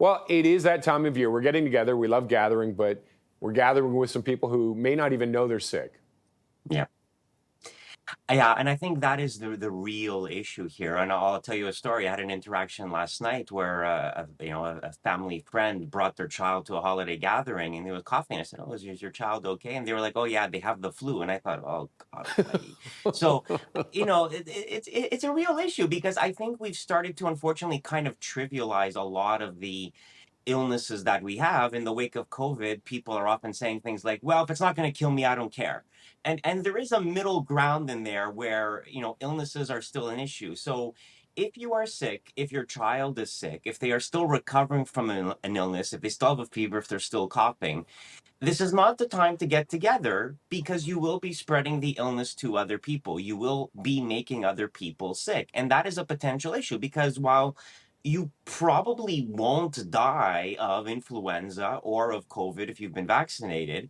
Well, it is that time of year. We're getting together. We love gathering, but we're gathering with some people who may not even know they're sick. Yeah. Yeah, and I think that is the real issue here. And I'll tell you a story. I had an interaction last night where a family friend brought their child to a holiday gathering, and they was coughing. I said, "Oh, is your child okay?" And they were like, "Oh yeah, they have the flu." And I thought, "Oh God Almighty!" So, it's a real issue because I think we've started to unfortunately kind of trivialize a lot of the illnesses that we have. In the wake of COVID, people are often saying things like, well, if it's not going to kill me, I don't care. And there is a middle ground in there where, illnesses are still an issue. So if you are sick, if your child is sick, if they are still recovering from an illness, if they still have a fever, if they're still coughing, this is not the time to get together because you will be spreading the illness to other people. You will be making other people sick. And that is a potential issue because while you probably won't die of influenza or of COVID if you've been vaccinated,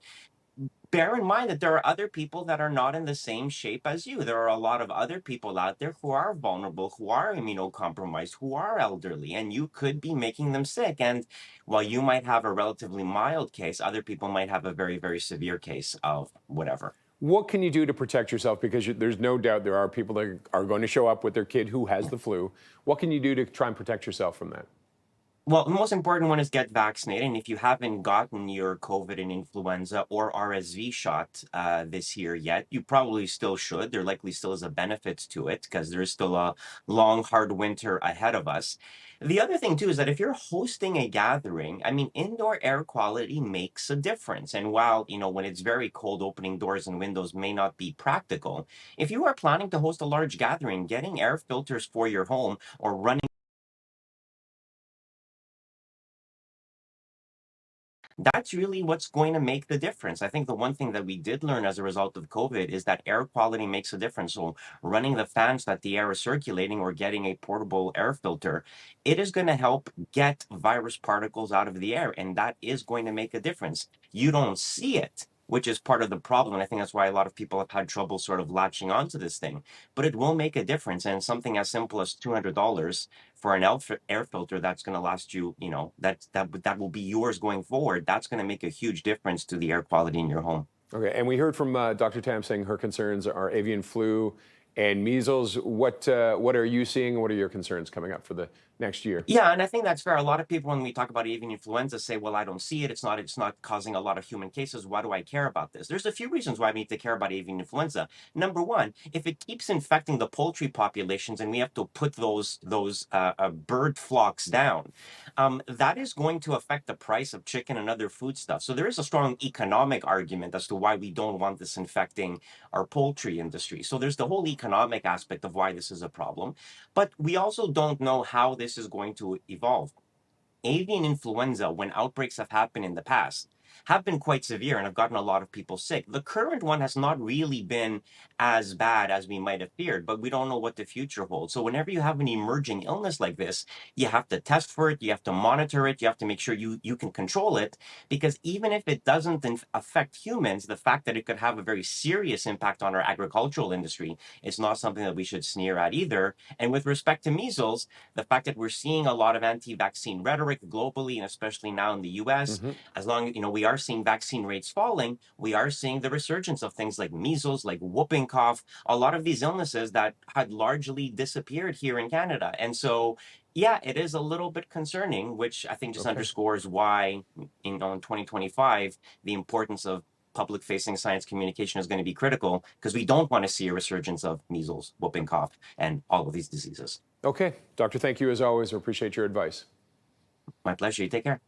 bear in mind that there are other people that are not in the same shape as you. There are a lot of other people out there who are vulnerable, who are immunocompromised, who are elderly, and you could be making them sick. And while you might have a relatively mild case, other people might have a very, very severe case of whatever. What can you do to protect yourself? Because there's no doubt there are people that are going to show up with their kid who has the flu. What can you do to try and protect yourself from that? Well, the most important one is get vaccinated. And if you haven't gotten your COVID and influenza or RSV shot this year yet, you probably still should. There likely still is a benefit to it because there is still a long, hard winter ahead of us. The other thing, too, is that if you're hosting a gathering, I mean, indoor air quality makes a difference. And while, when it's very cold, opening doors and windows may not be practical, if you are planning to host a large gathering, getting air filters for your home or running that's really what's going to make the difference. I think the one thing that we did learn as a result of COVID is that air quality makes a difference. So running the fans that the air is circulating or getting a portable air filter, it is going to help get virus particles out of the air. And that is going to make a difference. You don't see it, which is part of the problem. And I think that's why a lot of people have had trouble sort of latching onto this thing. But it will make a difference. And something as simple as $200 for an air filter that's going to last you, that will be yours going forward. That's going to make a huge difference to the air quality in your home. Okay, and we heard from Dr. Tam saying her concerns are avian flu and measles. What are you seeing? What are your concerns coming up for the next year? Yeah, and I think that's fair. A lot of people, when we talk about avian influenza, say, "Well, I don't see it. It's not causing a lot of human cases. Why do I care about this?" There's a few reasons why we need to care about avian influenza. Number one, if it keeps infecting the poultry populations, and we have to put those bird flocks down, that is going to affect the price of chicken and other foodstuffs. So there is a strong economic argument as to why we don't want this infecting our poultry industry. So there's the whole economic aspect of why this is a problem. But we also don't know how this is going to evolve. Avian influenza, when outbreaks have happened in the past, have been quite severe and have gotten a lot of people sick. The current one has not really been as bad as we might have feared, but we don't know what the future holds. So whenever you have an emerging illness like this, you have to test for it, you have to monitor it, you have to make sure you can control it, because even if it doesn't affect humans, the fact that it could have a very serious impact on our agricultural industry is not something that we should sneer at either. And with respect to measles, the fact that we're seeing a lot of anti-vaccine rhetoric globally, and especially now in the US, Hmm. as long as we are seeing vaccine rates falling, we are seeing the resurgence of things like measles, like whooping cough, a lot of these illnesses that had largely disappeared here in Canada. And so, yeah, it is a little bit concerning, which I think just Okay. underscores why in 2025, the importance of public facing science communication is going to be critical because we don't want to see a resurgence of measles, whooping cough, and all of these diseases. Okay, doctor, thank you as always. I appreciate your advice. My pleasure. You take care.